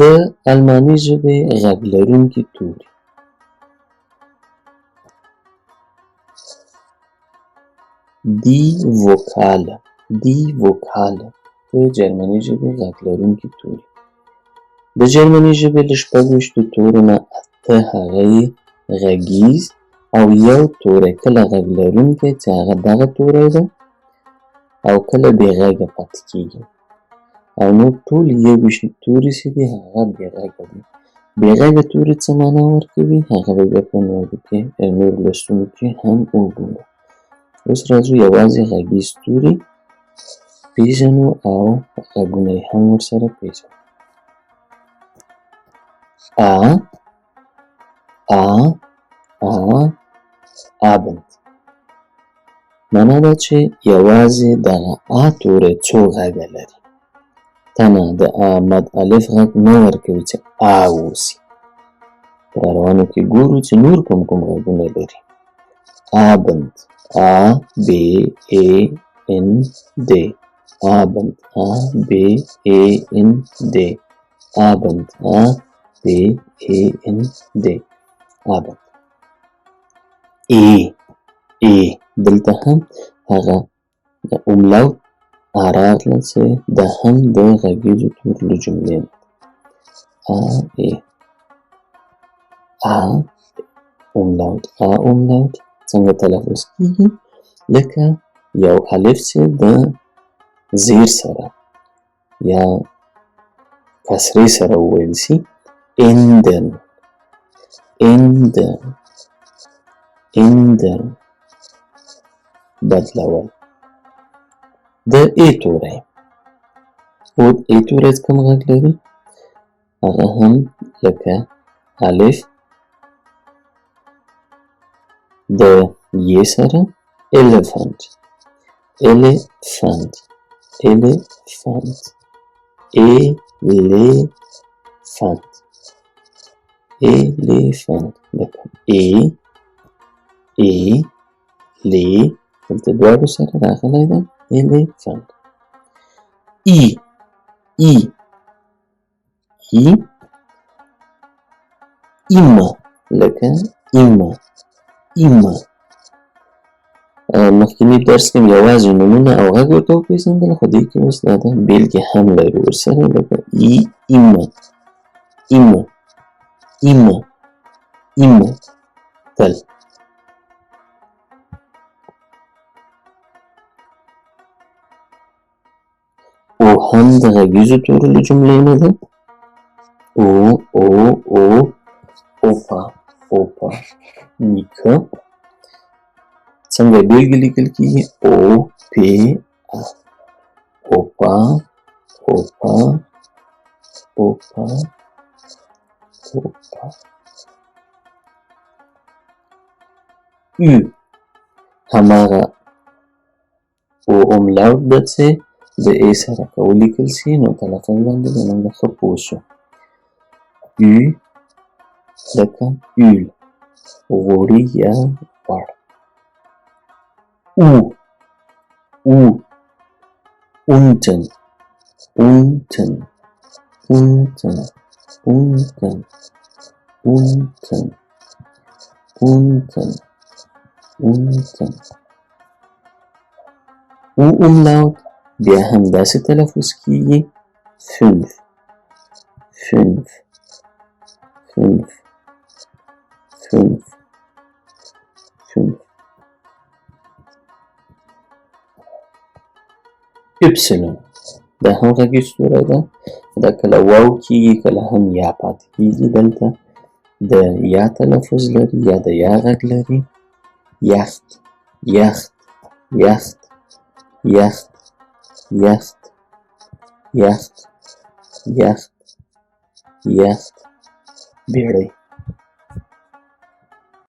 د الماني ژبې غږ لرونکي توري: دی وکاله د جرمني ژبې غږ لرونکي توري. د جرمني ژبې له 26 تورو نه 8 هغه یې غږیز او یو توری کله غږ لرونکی چې هغه دغه توری ده او کله بې غږه پاتې کیږي، او نور ټول 21 توري چې دي هغه بې غږه دي. بې غږه توري څه معنا ورکوي هغه به بیا په نورو لوستونو کې هم وګورو. اوس راځو یوازې غږیز توري پیژنو او غږونه یې هم ورسره پیژنو. ا abend معنا ده چې یوازې دغه ا توری څو غږه لري. تنه د ا مد الف غږ نه ورکوي چې ا اوسي. په راروانو کې ګورو چې نور کوم غږونه لري. abend a b e n d abend a b e n d abend a b e n d abend. ای دلته هم هغه د اوملاوت راغله چې دا هم د غږیزو تورو له جملې نه ا اوملاوت څنګه تلفظ کیږي؟ لکه یو الف چې د زیر سره یا کسرې سره وویل سي. ایندن بدلول. د ای توری کوم غږ لري؟ هغه هم لکه الف د ی سره elephant elephant لکه ای دلته دواړو سره راغلی ده elephant. ای ایمه لکه ایمه. مخکینی درس کې یوازې نومونه او غږ ورته وپېژندل، خو دې کې اوس دا بېلګې هم لرو ورسره لکه ایمه تل. او هم د غږیزو تورو له جملې نه ده. اوپا نیکه. څنګه بېلګې لیکل کېږي؟ اوپا هماغه او اوملاوت ده چې د ای سره که ولیکل سي نو تلفظ باندې به موږ ښه پوه شو. لکه یول غوړي یا غوړ. unten او اوملاوت بیا هم داسې تلفظ کیږي 5 اپسیلون دا هم غږیز توری ده. دا کله واو کیږي کله هم یا پاتې کیږي. دلته د یا تلفظ لري یا د یا غږ لري. یخت بیړۍ.